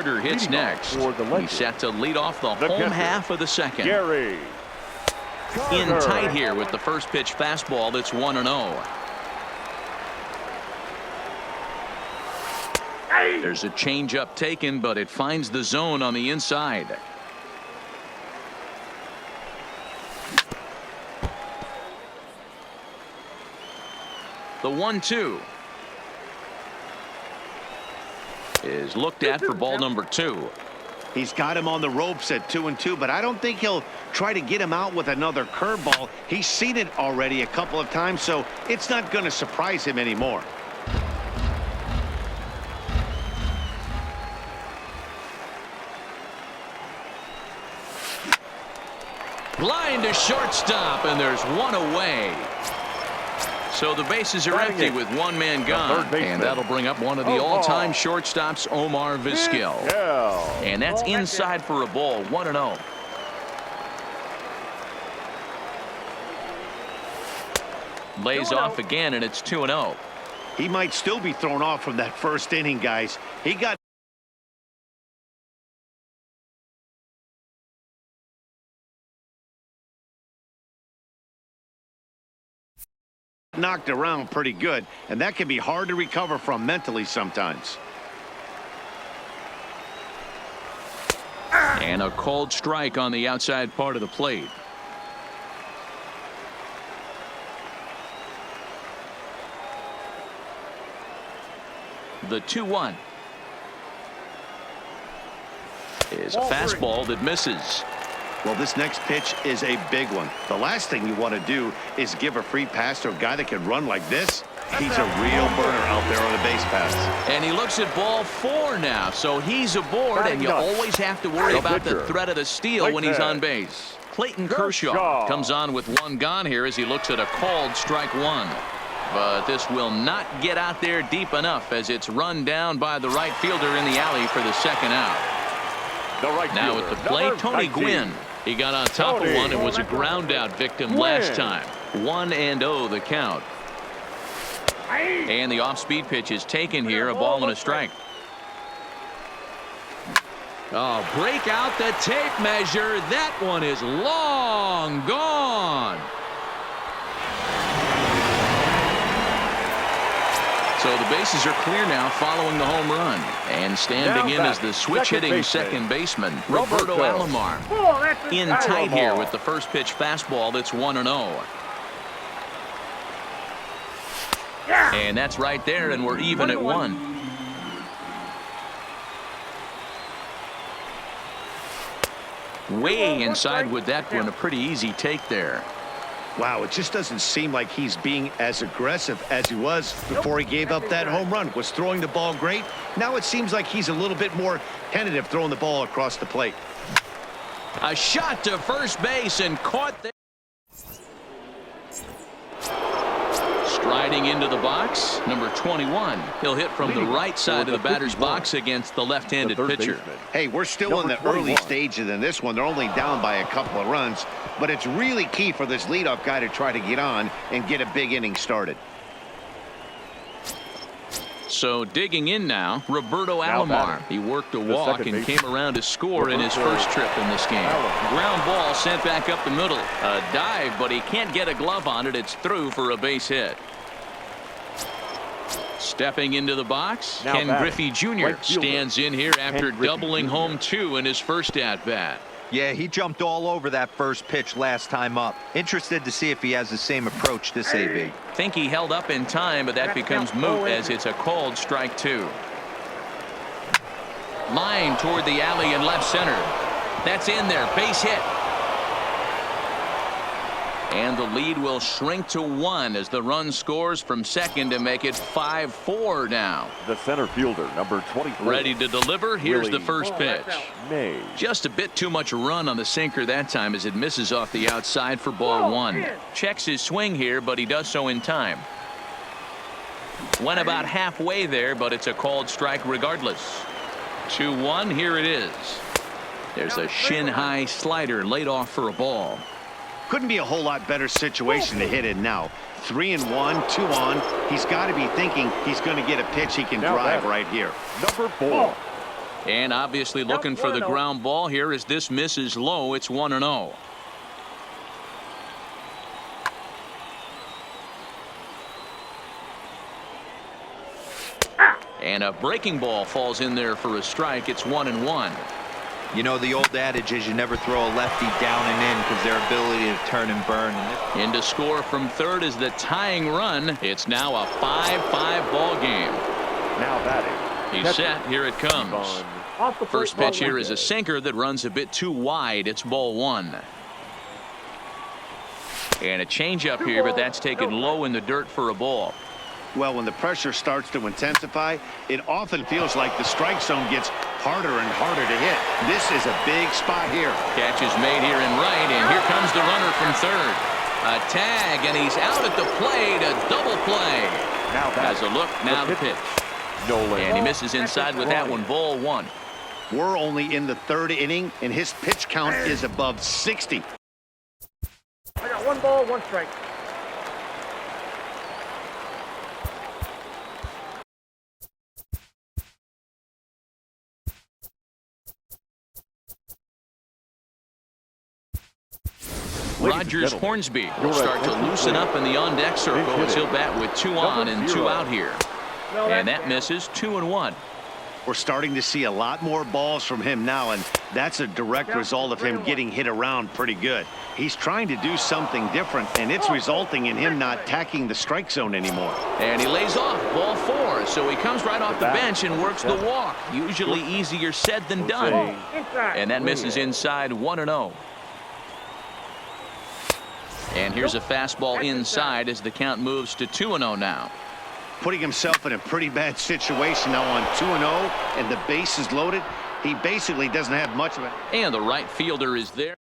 Carter hits next. He's set to lead off the home half of the second. In tight here with the first pitch fastball that's 1-0. There's a changeup taken, but it finds the zone on the inside. The 1-2 is looked at for ball number 2. He's got him on the ropes at 2-2, but I don't think he'll try to get him out with another curveball. He's seen it already a couple of times, so it's not going to surprise him anymore. Line to shortstop, and there's one away. So the bases are empty with one man gone, and that'll bring up one of the all-time shortstops, Omar Vizquel. And that's inside for a ball, 1-0. Lays off again, and it's 2-0. He might still be thrown off from that first inning, guys. He got knocked around pretty good, and that can be hard to recover from mentally sometimes. And a called strike on the outside part of the plate. The 2-1 is a fastball that misses. Well, this next pitch is a big one. The last thing you want to do is give a free pass to a guy that can run like this. He's a real burner out there on the base pass. And he looks at ball 4 now, so he's aboard, and you always have to worry about the threat of the steal when he's on base. Clayton Kershaw comes on with one gone here as he looks at a called strike 1. But this will not get out there deep enough as it's run down by the right fielder in the alley for the second out. Now at the plate, Tony Gwynn. He got on top of one and was a ground out victim last time. 1-0 the count. And the off-speed pitch is taken here, a ball and a strike. Oh, break out the tape measure. That one is long gone. So the bases are clear now following the home run. And standing in is the switch-hitting second baseman, Roberto Alomar. In tight here with the first pitch fastball that's 1-0. And that's right there, and we're even at 1. Way inside with that one, a pretty easy take there. Wow, it just doesn't seem like he's being as aggressive as he was before he gave up that home run. Was throwing the ball great. Now it seems like he's a little bit more tentative throwing the ball across the plate. A shot to first base and caught there. Striding into the box, number 21. He'll hit from the right side of the batter's box against the left-handed pitcher. Hey, we're still in the early stages in this one. They're only down by a couple of runs, but it's really key for this leadoff guy to try to get on and get a big inning started. So digging in now, Roberto Alomar. He worked a walk and came around to score in his first trip in this game. Ground ball sent back up the middle. A dive, but he can't get a glove on it. It's through for a base hit. Stepping into the box, Ken Griffey Jr. stands in here after doubling home 2 in his first at-bat. Yeah, he jumped all over that first pitch last time up. Interested to see if he has the same approach this AB. Think he held up in time, but that becomes moot as it's a called strike 2. Line toward the alley in left center. That's in there, base hit. And the lead will shrink to 1 as the run scores from second to make it 5-4 now. The center fielder, number 24. Ready to deliver. Here's the first pitch. Just a bit too much run on the sinker that time as it misses off the outside for ball 1. Checks his swing here, but he does so in time. Went about halfway there, but it's a called strike regardless. 2-1, here it is. There's a shin-high slider laid off for a ball. Couldn't be a whole lot better situation to hit in now. 3-1, 2 on. He's got to be thinking he's going to get a pitch he can drive right here. Number 4. And obviously looking for the ground ball here as this misses low. It's 1-0. And a breaking ball falls in there for a strike. It's 1-1. You know, the old adage is you never throw a lefty down and in because their ability to turn and burn. In to score from third is the tying run. It's now a 5-5 ball game. Now batting. He's set. Here it comes. First pitch here is a sinker that runs a bit too wide. It's ball one. And a changeup here, but that's taken low in the dirt for a ball. Well, when the pressure starts to intensify, it often feels like the strike zone gets harder and harder to hit. This is a big spot here. Catch is made here in right, and here comes the runner from third. A tag, and he's out at the plate. A double play. Now has a look. Now the pitch. And he misses inside with that one. Ball one. We're only in the third inning, and his pitch count is above 60. I got 1 ball, 1 strike. Rogers Hornsby will start to loosen up in the on-deck circle as he'll bat with 2 on and 2 out here. And that misses. 2-1. We're starting to see a lot more balls from him now, and that's a direct result of him getting hit around pretty good. He's trying to do something different, and it's resulting in him not tacking the strike zone anymore. And he lays off. Ball 4. So he comes right off the bench and works the walk. Usually easier said than done. And that misses inside. 1-0. And here's a fastball inside as the count moves to 2-0 now. Putting himself in a pretty bad situation now on 2-0, and the base is loaded. He basically doesn't have much of it. And the right fielder is there.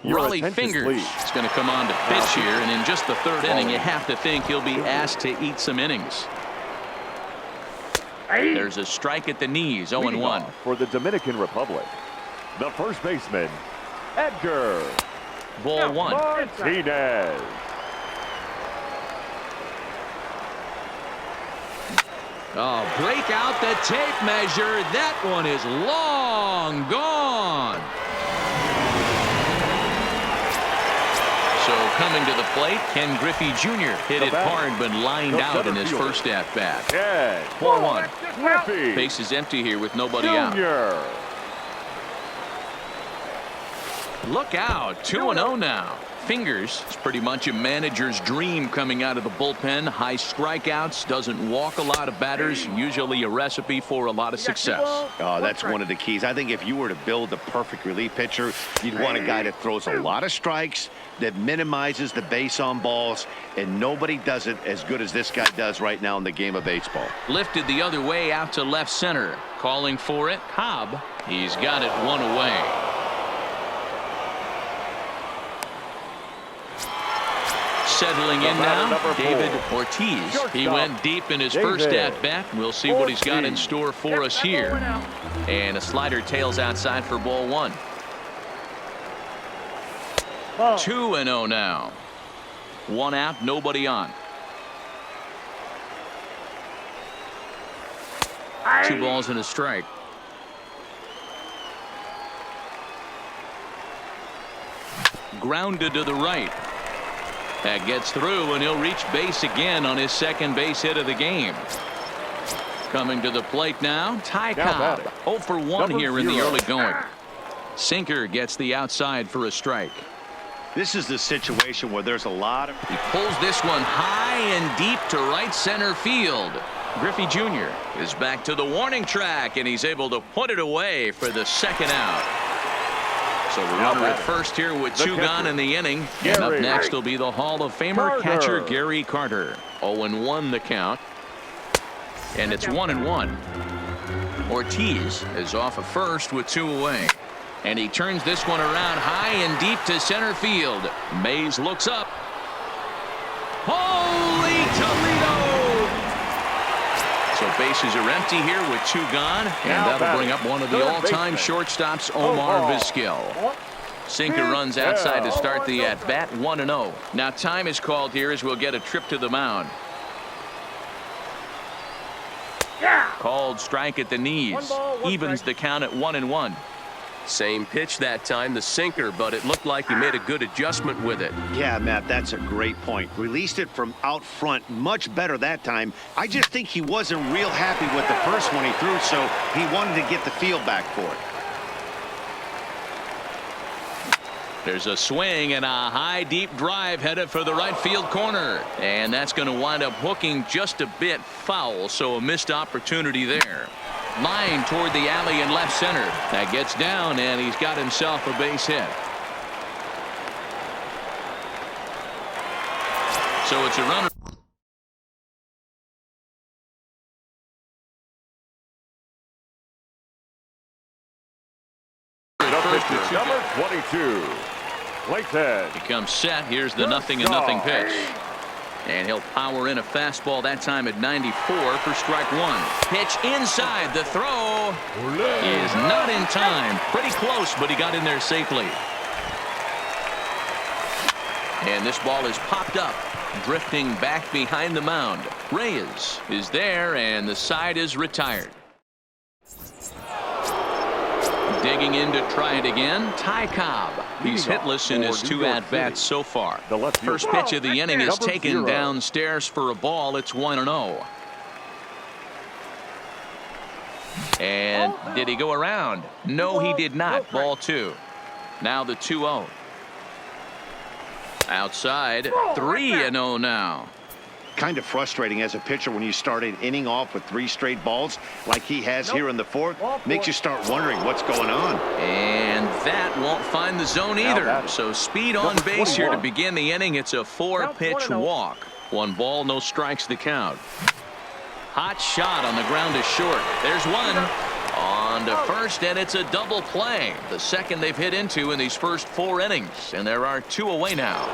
Raleigh Fingers is going to come on to pitch here, and in just the third inning, you have to think he'll be asked to eat some innings. There's a strike at the knees. 0-1 for the Dominican Republic. The first baseman, Edgar. Ball 1. Martinez. Oh, break out the tape measure. That one is long gone. So coming to the plate, Ken Griffey Jr. hit it hard but lined out in his first at-bat. Ball 1. Griffey. Base is empty here with nobody out. Look out. 2-0 now. Fingers is pretty much a manager's dream coming out of the bullpen. High strikeouts, doesn't walk a lot of batters, usually a recipe for a lot of success. Oh, that's one of the keys. I think if you were to build a perfect relief pitcher, you'd want a guy that throws a lot of strikes, that minimizes the base on balls, and nobody does it as good as this guy does right now in the game of baseball. Lifted the other way out to left center. Calling for it, Cobb. He's got it 1 away. Settling in now, David Ortiz. He went deep in his first at-bat. We'll see what he's got in store for us here. And a slider tails outside for ball 1. 2-0 now. 1 out, nobody on. 2 balls and a strike. Grounded to the right. That gets through, and he'll reach base again on his second base hit of the game. Coming to the plate now, Ty Cobb. 0 for 1 here in the early going. Sinker gets the outside for a strike. This is the situation where there's a lot of... He pulls this one high and deep to right center field. Griffey Jr. is back to the warning track, and he's able to put it away for the second out. So the runner at first here with 2 gone in the inning. And up next will be the Hall of Famer catcher Gary Carter. 0-1 the count. And it's 1-1. Ortiz is off of first with 2 away. And he turns this one around high and deep to center field. Mays looks up. Holy Toledo! So bases are empty here with 2 gone. And that'll bring up one of the all-time shortstops, Omar Vizquel. Sinker runs outside to start the at-bat, 1-0. Now time is called here as we'll get a trip to the mound. Called strike at the knees. Evens the count at 1-1. Same pitch that time, the sinker, but it looked like he made a good adjustment with it. Yeah, Matt, that's a great point. Released it from out front much better that time. I just think he wasn't real happy with the first one he threw, so he wanted to get the feel back for it. There's a swing and a high deep drive headed for the right field corner, and that's going to wind up hooking just a bit foul, so a missed opportunity there. Line toward the alley in left center. That gets down, and he's got himself a base hit. So it's a runner. Number 22. Clayton. He comes set. Here's the 0-0 pitch. And he'll power in a fastball that time at 94 for strike one. Pitch inside. The throw is not in time. Pretty close, but he got in there safely. And this ball is popped up, drifting back behind the mound. Reyes is there, and the side is retired. Digging in to try it again, Ty Cobb. He's hitless in his 2 at-bats so far. First pitch of the inning is taken downstairs for a ball. It's 1-0. And did he go around? No, he did not. Ball 2. Now the 2-0. Outside, 3-0 now. Kind of frustrating as a pitcher when you start an inning off with 3 straight balls like he has here in the 4th. Makes you start wondering what's going on. And that won't find the zone either. So speed on base here to begin the inning. It's a 4-pitch walk. 1 ball, no strikes the count. Hot shot on the ground is short. There's one. On to first, and it's a double play. The second they've hit into in these first 4 innings. And there are 2 away now.